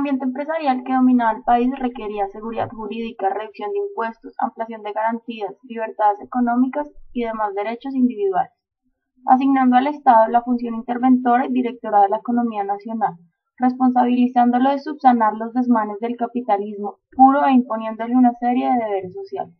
ambiente empresarial que dominaba el país requería seguridad jurídica, reducción de impuestos, ampliación de garantías, libertades económicas y demás derechos individuales, asignando al Estado la función interventora y directora de la economía nacional, responsabilizándolo de subsanar los desmanes del capitalismo puro e imponiéndole una serie de deberes sociales.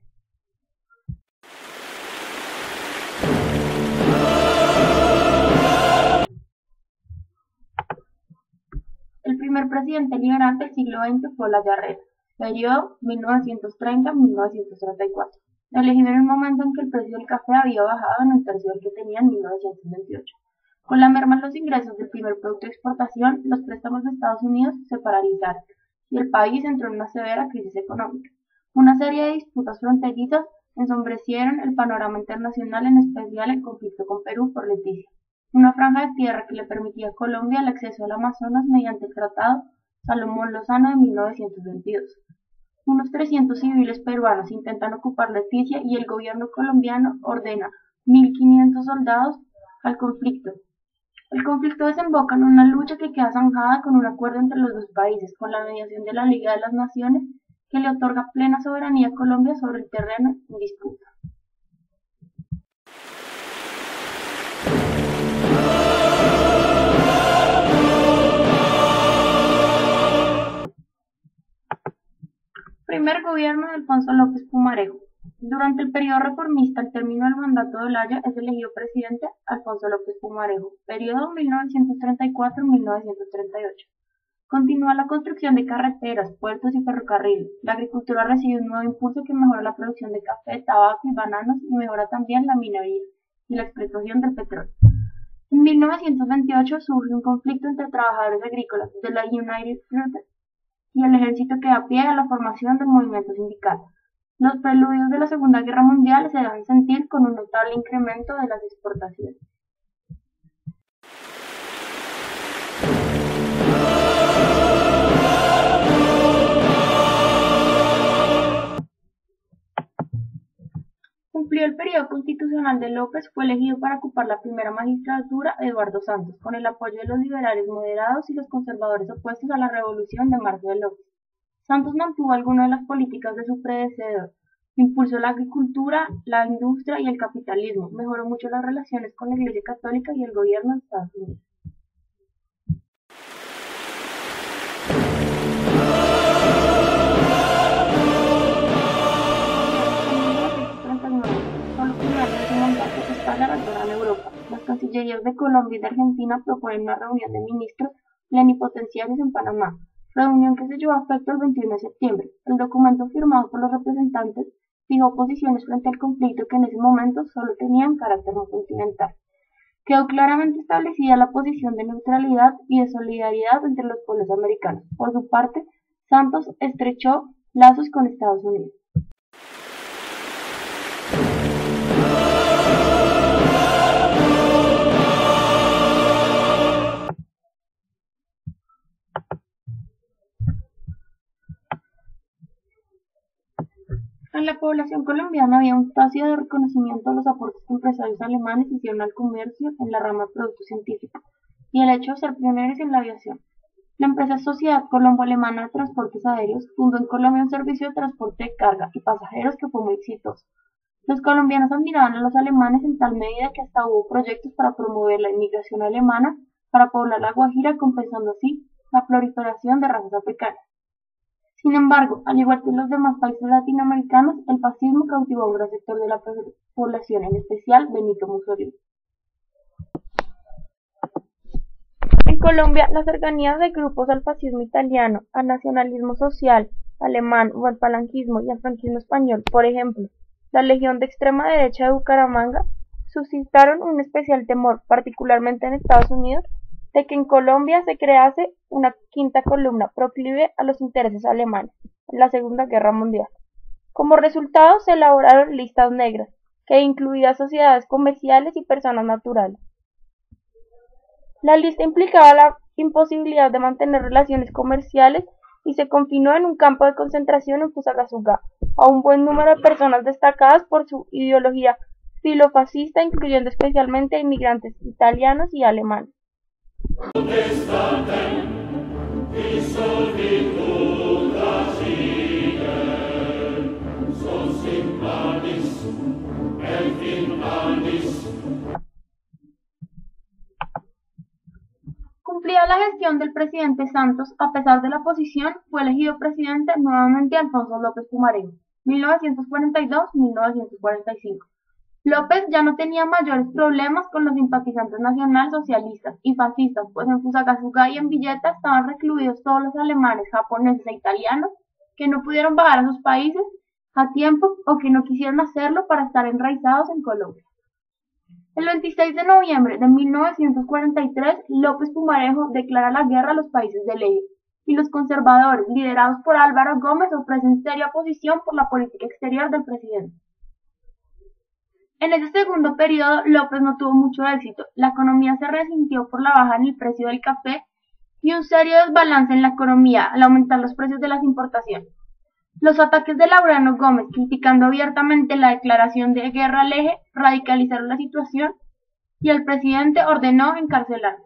El primer presidente liberal del siglo XX fue Layarreta, periodo 1930-1934, elegido en un momento en que el precio del café había bajado en un tercio del que tenía en 1928. Con la merma en los ingresos del primer producto de exportación, los préstamos de Estados Unidos se paralizaron y el país entró en una severa crisis económica. Una serie de disputas fronterizas ensombrecieron el panorama internacional, en especial el conflicto con Perú por Leticia, una franja de tierra que le permitía a Colombia el acceso al Amazonas mediante el Tratado Salomón-Lozano de 1922. Unos 300 civiles peruanos intentan ocupar Leticia y el gobierno colombiano ordena 1.500 soldados al conflicto. El conflicto desemboca en una lucha que queda zanjada con un acuerdo entre los dos países, con la mediación de la Liga de las Naciones, que le otorga plena soberanía a Colombia sobre el terreno en disputa. Primer gobierno de Alfonso López Pumarejo. Durante el periodo reformista, al término del mandato de Olaya, es elegido presidente Alfonso López Pumarejo, periodo 1934-1938. Continúa la construcción de carreteras, puertos y ferrocarriles. La agricultura recibe un nuevo impulso que mejora la producción de café, tabaco y bananos y mejora también la minería y la explotación del petróleo. En 1928 surge un conflicto entre trabajadores agrícolas de la United Fruit y el ejército que da pie a la formación del movimiento sindical. Los preludios de la Segunda Guerra Mundial se dan sentir con un notable incremento de las exportaciones. Cumplió el periodo constitucional de López, fue elegido para ocupar la primera magistratura Eduardo Santos, con el apoyo de los liberales moderados y los conservadores opuestos a la revolución de marzo de López. Santos mantuvo algunas de las políticas de su predecesor, impulsó la agricultura, la industria y el capitalismo, mejoró mucho las relaciones con la Iglesia Católica y el gobierno de Estados Unidos. En Europa. Las cancillerías de Colombia y de Argentina proponen una reunión de ministros plenipotenciarios en Panamá, reunión que se llevó a efecto el 21 de septiembre. El documento firmado por los representantes fijó posiciones frente al conflicto que en ese momento solo tenían carácter continental. Quedó claramente establecida la posición de neutralidad y de solidaridad entre los pueblos americanos. Por su parte, Santos estrechó lazos con Estados Unidos. En la población colombiana había un tácito reconocimiento de los aportes que empresarios alemanes hicieron al comercio en la rama de productos científicos y el hecho de ser pioneros en la aviación. La empresa Sociedad Colombo-Alemana de Transportes Aéreos fundó en Colombia un servicio de transporte de carga y pasajeros que fue muy exitoso. Los colombianos admiraban a los alemanes en tal medida que hasta hubo proyectos para promover la inmigración alemana para poblar la Guajira, compensando así la proliferación de razas africanas. Sin embargo, al igual que en los demás países latinoamericanos, el fascismo cautivó a un gran sector de la población, en especial Benito Mussolini. En Colombia, las cercanías de grupos al fascismo italiano, al nacionalismo social, alemán o al falangismo y al franquismo español, por ejemplo, la Legión de extrema derecha de Bucaramanga, suscitaron un especial temor, particularmente en Estados Unidos, de que en Colombia se crease una quinta columna proclive a los intereses alemanes en la Segunda Guerra Mundial. Como resultado, se elaboraron listas negras, que incluían sociedades comerciales y personas naturales. La lista implicaba la imposibilidad de mantener relaciones comerciales y se confinó en un campo de concentración en Fusagasugá a un buen número de personas destacadas por su ideología filofascista, incluyendo especialmente a inmigrantes italianos y alemanes. Cumplida la gestión del presidente Santos, a pesar de la oposición, fue elegido presidente nuevamente Alfonso López Pumarejo, 1942-1945. López ya no tenía mayores problemas con los simpatizantes nacionalsocialistas y fascistas, pues en Fusagasugá y en Villeta estaban recluidos todos los alemanes, japoneses e italianos que no pudieron bajar a sus países a tiempo o que no quisieron hacerlo para estar enraizados en Colombia. El 26 de noviembre de 1943, López Pumarejo declara la guerra a los países del eje, y los conservadores, liderados por Álvaro Gómez, ofrecen seria oposición por la política exterior del presidente. En ese segundo periodo, López no tuvo mucho éxito. La economía se resintió por la baja en el precio del café y un serio desbalance en la economía al aumentar los precios de las importaciones. Los ataques de Laureano Gómez, criticando abiertamente la declaración de guerra al eje, radicalizaron la situación y el presidente ordenó encarcelarlo.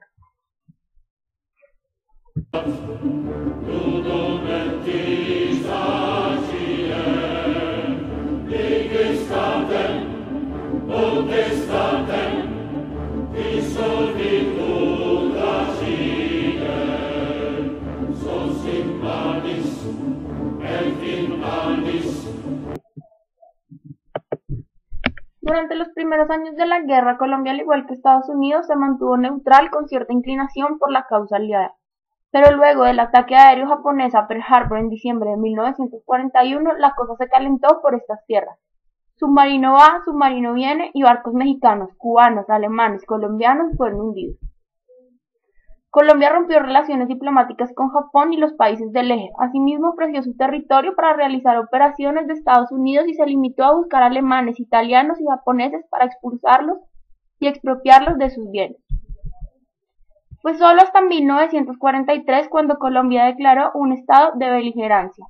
Durante los primeros años de la guerra, Colombia, al igual que Estados Unidos, se mantuvo neutral con cierta inclinación por la causa aliada. Pero luego del ataque aéreo japonés a Pearl Harbor en diciembre de 1941, la cosa se calentó por estas tierras. Submarino va, submarino viene y barcos mexicanos, cubanos, alemanes, colombianos fueron hundidos. Colombia rompió relaciones diplomáticas con Japón y los países del eje. Asimismo, ofreció su territorio para realizar operaciones de Estados Unidos y se limitó a buscar alemanes, italianos y japoneses para expulsarlos y expropiarlos de sus bienes. Fue solo hasta 1943 cuando Colombia declaró un estado de beligerancia.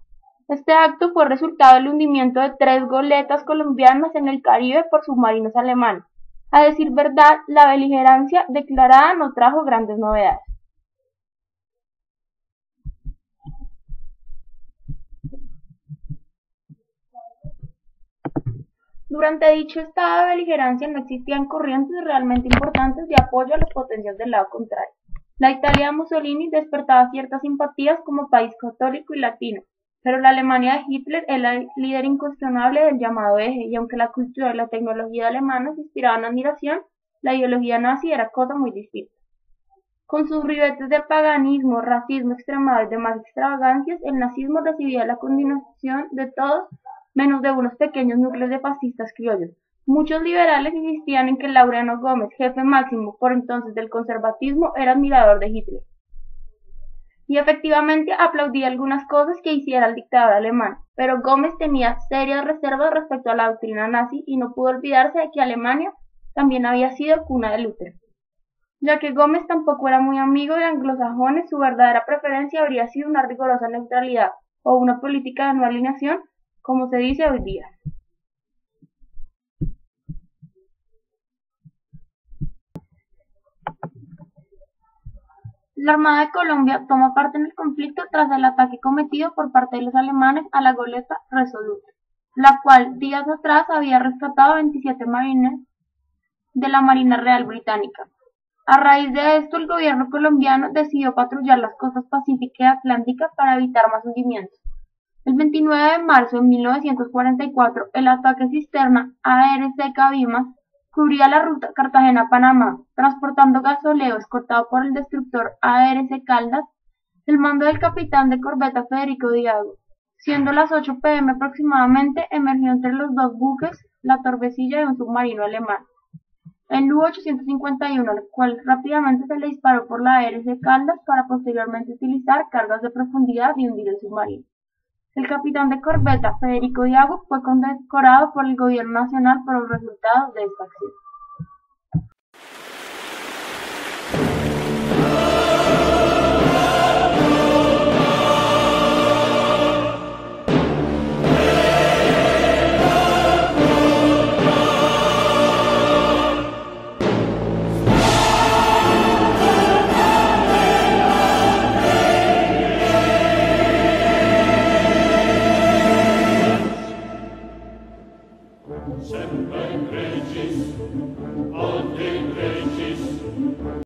Este acto fue resultado del hundimiento de 3 goletas colombianas en el Caribe por submarinos alemanes. A decir verdad, la beligerancia declarada no trajo grandes novedades. Durante dicho estado de beligerancia no existían corrientes realmente importantes de apoyo a las potencias del lado contrario. La Italia de Mussolini despertaba ciertas simpatías como país católico y latino, pero la Alemania de Hitler era el líder incuestionable del llamado eje, y aunque la cultura y la tecnología alemanas inspiraban admiración, la ideología nazi era cosa muy distinta. Con sus ribetes de paganismo, racismo extremado y demás extravagancias, el nazismo recibía la condenación de todos menos de unos pequeños núcleos de fascistas criollos. Muchos liberales insistían en que Laureano Gómez, jefe máximo por entonces del conservatismo, era admirador de Hitler. Y efectivamente aplaudía algunas cosas que hiciera el dictador alemán, pero Gómez tenía serias reservas respecto a la doctrina nazi y no pudo olvidarse de que Alemania también había sido cuna de Lutero. Ya que Gómez tampoco era muy amigo de anglosajones, su verdadera preferencia habría sido una rigurosa neutralidad o una política de no alineación, como se dice hoy día. La Armada de Colombia toma parte en el conflicto tras el ataque cometido por parte de los alemanes a la goleta Resolute, la cual días atrás había rescatado 27 marines de la Marina Real Británica. A raíz de esto, el gobierno colombiano decidió patrullar las costas pacífica y atlánticas para evitar más hundimientos. El 29 de marzo de 1944, el ataque cisterna ARC Cabimas cubría la ruta Cartagena-Panamá, transportando gasóleo escoltado por el destructor ARC Caldas, el mando del capitán de corbeta Federico Diago. Siendo las 8 p.m. aproximadamente, emergió entre los dos buques la Torrecilla de un submarino alemán, el U-851, al cual rápidamente se le disparó por la ARC Caldas para posteriormente utilizar cargas de profundidad y hundir el submarino. El capitán de corbeta Federico Diago fue condecorado por el gobierno nacional por los resultados de esta acción. Semper Regis, ad Regis,